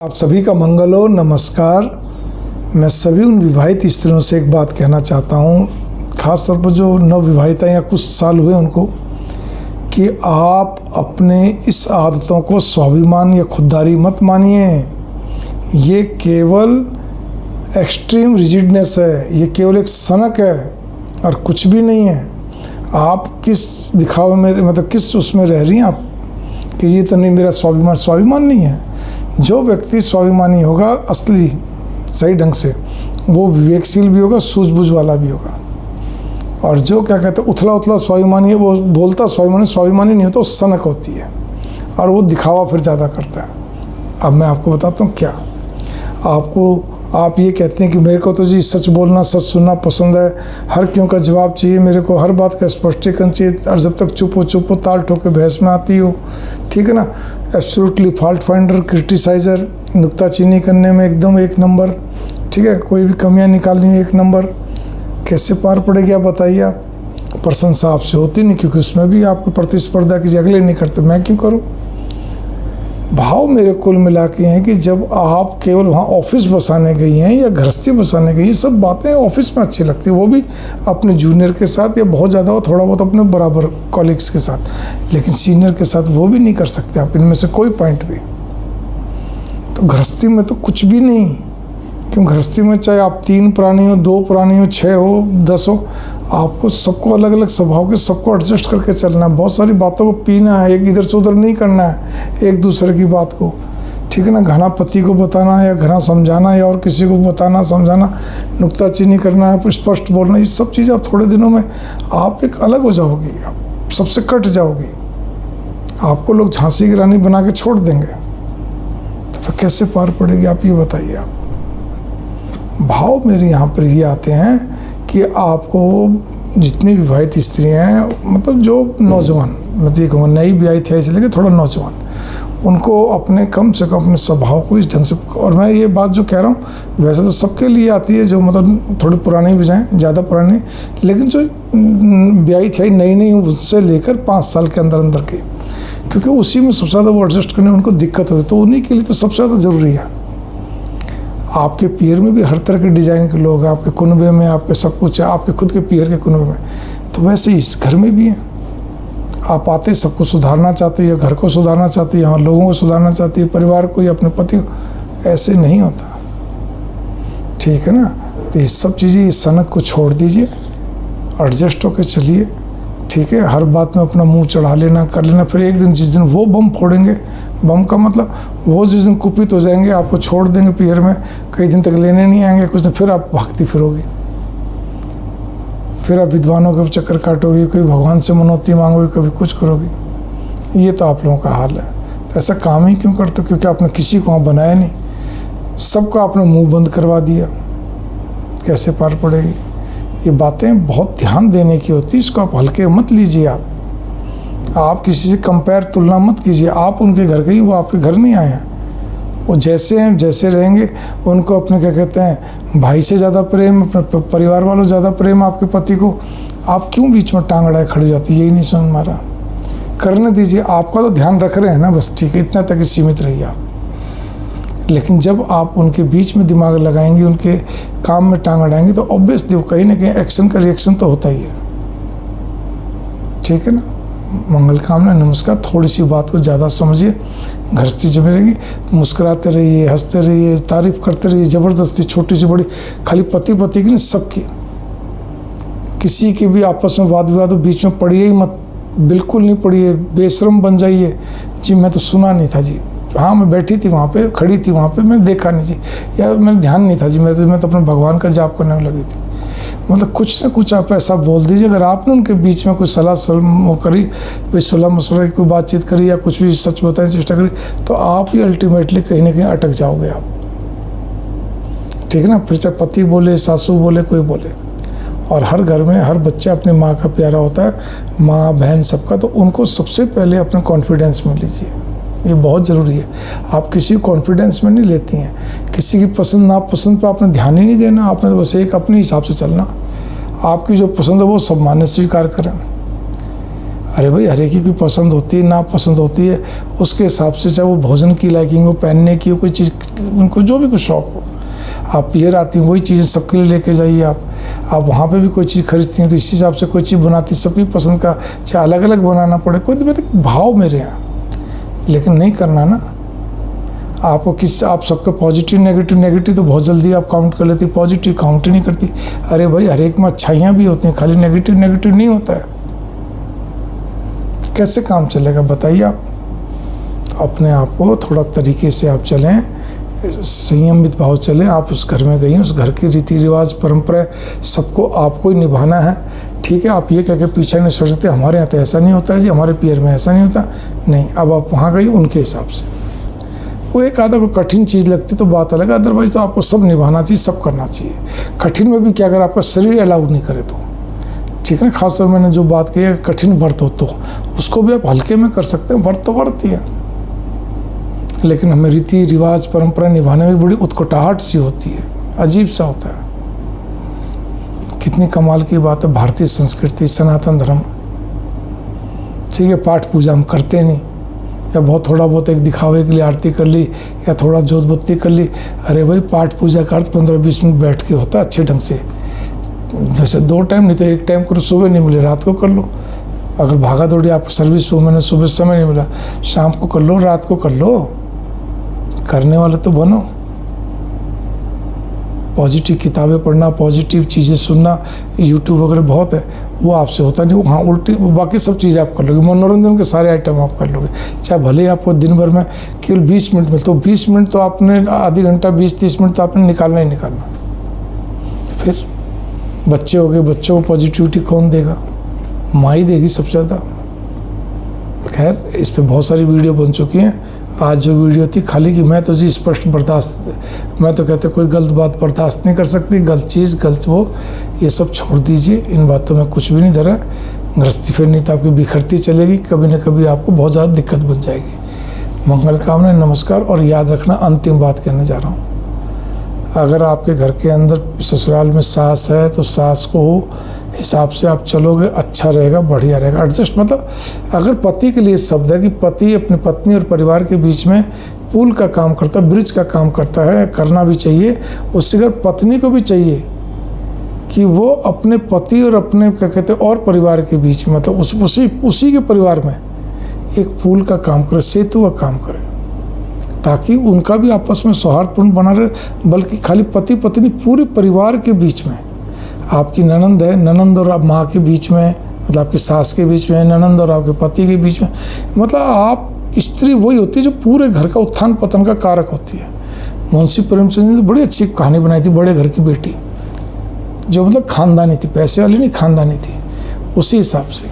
आप सभी का मंगल हो। नमस्कार। मैं सभी उन विवाहित स्त्रियों से एक बात कहना चाहता हूँ, ख़ास तौर पर जो नवविवाहित हैं या कुछ साल हुए उनको, कि आप अपने इस आदतों को स्वाभिमान या खुददारी मत मानिए। ये केवल एक्सट्रीम रिजिडनेस है, ये केवल एक सनक है और कुछ भी नहीं है। आप किस दिखावे में, मतलब किस उसमें रह रही हैं आप कि ये तो नहीं मेरा स्वाभिमान। स्वाभिमान नहीं है। जो व्यक्ति स्वाभिमानी होगा असली सही ढंग से, वो विवेकशील भी होगा, सूझबूझ वाला भी होगा। और जो क्या कहते हैं उथला उथला स्वाभिमानी है, वो बोलता स्वाभिमानी नहीं होता, वो सनक होती है और वो दिखावा फिर ज़्यादा करता है। अब मैं आपको बताता हूँ क्या आप ये कहते हैं कि मेरे को तो जी सच बोलना, सच सुनना पसंद है, हर क्यों का जवाब चाहिए, मेरे को हर बात का स्पष्टीकरण चाहिए, और जब तक चुप हो ताल ठोके बहस में आती हो, ठीक है ना। एब्सोल्युटली फॉल्ट फाइंडर, क्रिटिसाइज़र, नुक्ताचीनी करने में एकदम एक नंबर, ठीक है, कोई भी कमियां निकालनी है एक नंबर। कैसे पार पड़ेगी आप बताइए। आप प्रशंसा आपसे होती नहीं, क्योंकि उसमें भी आपको प्रतिस्पर्धा कीजिए, अगले नहीं करते, मैं क्यों करूँ। भाव मेरे कुल मिला के हैं कि जब आप केवल वहाँ ऑफिस बसाने गई हैं या गृहस्थी बसाने गई, ये सब बातें ऑफिस में अच्छी लगती है, वो भी अपने जूनियर के साथ, या बहुत ज़्यादा हो थोड़ा बहुत अपने बराबर कॉलीग्स के साथ, लेकिन सीनियर के साथ वो भी नहीं कर सकते आप, इनमें से कोई पॉइंट भी। तो गृहस्थी में तो कुछ भी नहीं, क्यों गृहस्थी में चाहे आप 3 प्राणी हो, 2 प्राणी हो, 6 हो, 10 हो, आपको सबको अलग अलग स्वभाव के सबको एडजस्ट करके चलना है। बहुत सारी बातों को पीना है, एक इधर से उधर नहीं करना है एक दूसरे की बात को, ठीक है ना। घना पति को बताना या घना समझाना या और किसी को बताना समझाना, नुक्ताचीनी करना है, स्पष्ट बोलना, ये सब चीज़ आप थोड़े दिनों में आप एक अलग हो जाओगी, आप सबसे कट जाओगी। आपको लोग झांसी की रानी बना के छोड़ देंगे, तो फिर कैसे पार पड़ेगी आप ये बताइए। आप भाव मेरे यहाँ पर ये आते हैं कि आपको जितनी विवाहित स्त्रियाँ हैं, मतलब जो नौजवान, मतलब ये कहूँगा नई विवाहित है इसलिए थोड़ा नौजवान, उनको अपने कम से कम अपने स्वभाव को इस ढंग से, और मैं ये बात जो कह रहा हूँ वैसे तो सबके लिए आती है, जो मतलब थोड़ी पुरानी भी जाएँ, ज़्यादा पुरानी, लेकिन जो विवाहित है नई उससे लेकर 5 साल के अंदर के, क्योंकि उसी में सबसे ज़्यादा वो एडजस्ट करने में उनको दिक्कत होती है, तो उन्हीं के लिए तो सबसे ज़्यादा ज़रूरी है। आपके पीर में भी हर तरह के डिज़ाइन के लोग हैं, आपके कुनबे में आपके सब कुछ है, आपके खुद के पीर के कुनबे में, तो वैसे इस घर में भी है। आप आते सबको सुधारना चाहते हो, या घर को सुधारना चाहते हो, यहाँ लोगों को सुधारना चाहती है, परिवार को या अपने पति को, ऐसे नहीं होता, ठीक है ना। तो ये सब चीज़ें, इस सनक को छोड़ दीजिए, एडजस्ट होकर चलिए, ठीक है। हर बात में अपना मुंह चढ़ा लेना, कर लेना, फिर एक दिन जिस दिन वो बम फोड़ेंगे, बम का मतलब वो जिस दिन कुपित हो जाएंगे, आपको छोड़ देंगे पीर में, कई दिन तक लेने नहीं आएंगे, कुछ दिन फिर आप भागती फिरोगी, फिर आप विद्वानों के चक्कर काटोगी, कभी भगवान से मनौती मांगोगी, कभी कुछ करोगी। ये तो आप लोगों का हाल है। तो ऐसा काम ही क्यों करते हो? क्योंकि आपने किसी को वहाँ बनाया नहीं, सबका आपने मुँह बंद करवा दिया, कैसे पार पड़ेगी। ये बातें बहुत ध्यान देने की होती है, इसको आप हल्के मत लीजिए। आप किसी से कंपेयर, तुलना मत कीजिए। आप उनके घर गई, वो आपके घर नहीं आए हैं। वो जैसे हैं जैसे रहेंगे, उनको अपने क्या कहते हैं भाई से ज़्यादा प्रेम, अपने परिवार वालों से ज़्यादा प्रेम आपके पति को। आप क्यों बीच में टांग अड़ाए खड़ी जाती, यही नहीं समझ में आ रहा। करने दीजिए, आपका तो ध्यान रख रहे हैं ना, बस ठीक है, इतना तक ही सीमित रहिए आप। लेकिन जब आप उनके बीच में दिमाग लगाएंगे, उनके काम में टांग अड़ाएंगे, तो ऑब्वियसली कहीं ना कहीं एक्शन का रिएक्शन तो होता ही है, ठीक है ना। मंगल कामना, नमस्कार। थोड़ी सी बात को ज़्यादा समझिए, गृहस्थी जमे रहेगी, मुस्कुराते रहिए, हंसते रहिए, तारीफ करते रहिए, ज़बरदस्ती छोटी सी बड़ी, खाली पति की नहीं, सबकी। किसी के भी आपस में वाद विवाद बीच में पड़िए ही मत, बिल्कुल नहीं पड़िए, बेशरम बन जाइए। जी मैं तो सुना नहीं था जी, हाँ मैं बैठी थी वहाँ पे, खड़ी थी वहाँ पे, मैंने देखा नहीं जी, या मेरा ध्यान नहीं था जी, मैं तो अपने भगवान का जाप करने में लगी थी। मतलब कुछ ना कुछ आप ऐसा बोल दीजिए। अगर आपने उनके बीच में कोई सलाह करी, कोई सुलह मसला की कोई बातचीत करी, या कुछ भी सच बताने की चेष्टा करी, तो आप ही अल्टीमेटली कहीं ना कहीं अटक जाओगे आप, ठीक है ना। फिर चाहे पति बोले, सासू बोले, कोई बोले। और हर घर में हर बच्चा अपनी माँ का प्यारा होता है, माँ बहन सबका, तो उनको सबसे पहले अपने कॉन्फिडेंस में लीजिए, ये बहुत ज़रूरी है। आप किसी को कॉन्फिडेंस में नहीं लेती हैं, किसी की पसंद नापसंद पर आपने ध्यान ही नहीं देना, आपने बस एक अपने हिसाब से चलना। आपकी जो पसंद है वो सब मान्य स्वीकार करें। अरे भाई, हर एक की कोई पसंद होती है, ना पसंद होती है, उसके हिसाब से, चाहे वो भोजन की लाइकिंग हो, पहनने की हो, कोई चीज़, उनको जो भी कुछ शौक हो, आप पियर आती हैं वही चीज़ें सबके लिए लेके जाइए। आप वहाँ पे भी कोई चीज़ खरीदती हैं तो इस हिसाब से कोई चीज़ बनाती, सबकी पसंद का, चाहे अलग अलग बनाना पड़े, कोई दिक्कत, भाव मेरे यहाँ, लेकिन नहीं करना ना। आपको आप सबका पॉजिटिव नेगेटिव तो बहुत जल्दी आप काउंट कर लेती, पॉजिटिव काउंट ही नहीं करती। अरे भाई, हर एक में अच्छाइयाँ भी होती हैं, खाली नेगेटिव नहीं होता है। कैसे काम चलेगा बताइए आप? तो अपने आप को थोड़ा तरीके से आप चलें, संयमित भाव चलें। आप उस घर में गई, उस घर के रीति रिवाज परंपरा सबको आपको ही निभाना है, ठीक है। आप ये कह के पीछे नहीं छोड़ सकते, हमारे यहाँ तो ऐसा नहीं होता है जी, हमारे पियर में ऐसा नहीं होता, नहीं। अब आप वहाँ गई, उनके हिसाब से कोई एक आधा को कठिन चीज़ लगती तो बात अलग है, अदरवाइज तो आपको सब निभाना चाहिए, सब करना चाहिए। कठिन में भी क्या, अगर आपका शरीर अलाउ नहीं करे तो, ठीक है ना। खासतौर मैंने जो बात कही है कठिन व्रत हो तो उसको भी आप हल्के में कर सकते हैं, व्रत तो व्रत ही है, लेकिन हमें रीति रिवाज परंपरा निभाने में बड़ी उत्कटाहट सी होती है, अजीब सा होता है। कितनी कमाल की बात है, भारतीय संस्कृति, सनातन धर्म, ठीक है। पाठ पूजा हम करते नहीं, या बहुत थोड़ा बहुत एक दिखावे के लिए आरती कर ली या थोड़ा जोत बत्ती कर ली। अरे भाई, पाठ पूजा का अर्थ 15-20 मिनट बैठ के होता है अच्छे ढंग से, जैसे 2 टाइम नहीं तो 1 टाइम करो, सुबह नहीं मिले रात को कर लो। अगर भागा दौड़ी आपको सर्विस हो, मैंने सुबह समय नहीं मिला, शाम को कर लो, रात को कर लो, करने वाले तो बनो। पॉजिटिव किताबें पढ़ना, पॉजिटिव चीज़ें सुनना, यूट्यूब वगैरह बहुत है, वो आपसे होता नहीं। हाँ, उल्टी बाकी सब चीज़ें आप कर लोगे, मनोरंजन के सारे आइटम आप कर लोगे, चाहे भले ही आपको दिन भर में केवल 20 मिनट में, तो 20 मिनट तो आपने, आधी घंटा 20-30 मिनट तो आपने निकालना ही निकालना। फिर बच्चे हो गए, बच्चों को पॉजिटिविटी कौन देगा? माँ ही देगी सबसे ज़्यादा। खैर, इस पर बहुत सारी वीडियो बन चुकी हैं। आज जो वीडियो थी खाली कि मैं तो जी स्पष्ट बर्दाश्त, मैं तो कहते कोई गलत बात बर्दाश्त नहीं कर सकती, गलत चीज़, गलत वो, ये सब छोड़ दीजिए, इन बातों में कुछ भी नहीं धरा। गृहस्थी फिर नहीं तो आपकी बिखरती चलेगी, कभी न कभी आपको बहुत ज़्यादा दिक्कत बन जाएगी। मंगल कामना, नमस्कार। और याद रखना, अंतिम बात कहने जा रहा हूँ, अगर आपके घर के अंदर ससुराल में सास है तो सास को हिसाब से आप चलोगे, अच्छा रहेगा, बढ़िया रहेगा। एडजस्ट मतलब, अगर पति के लिए शब्द है कि पति अपनी पत्नी और परिवार के बीच में पुल का काम करता है, ब्रिज का काम करता है, करना भी चाहिए। उससे अगर पत्नी को भी चाहिए कि वो अपने पति और अपने क्या कहते हैं और परिवार के बीच में, मतलब उसी के परिवार में एक पुल का काम करे, सेतु का काम करे, ताकि उनका भी आपस में सौहार्दपूर्ण बना रहे। बल्कि खाली पति पत्नी, पूरे परिवार के बीच में, आपकी ननंद है, ननंद और माँ के बीच में, मतलब आपकी सास के बीच में, ननंद और आपके पति के बीच में, मतलब आप स्त्री वही होती है जो पूरे घर का उत्थान पतन का कारक होती है। मुंशी प्रेमचंद ने बड़ी अच्छी कहानी बनाई थी, बड़े घर की बेटी, जो मतलब खानदानी थी, पैसे वाली नहीं, खानदानी थी। उसी हिसाब से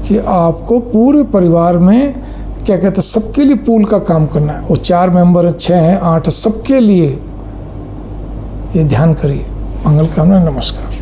कि आपको पूरे परिवार में क्या कहते हैं, सबके लिए पूल का काम करना है। वो 4 मेंबर हैं, 6 हैं, 8 हैं, सबके लिए ये ध्यान करिए। मंगल कामना, नमस्कार।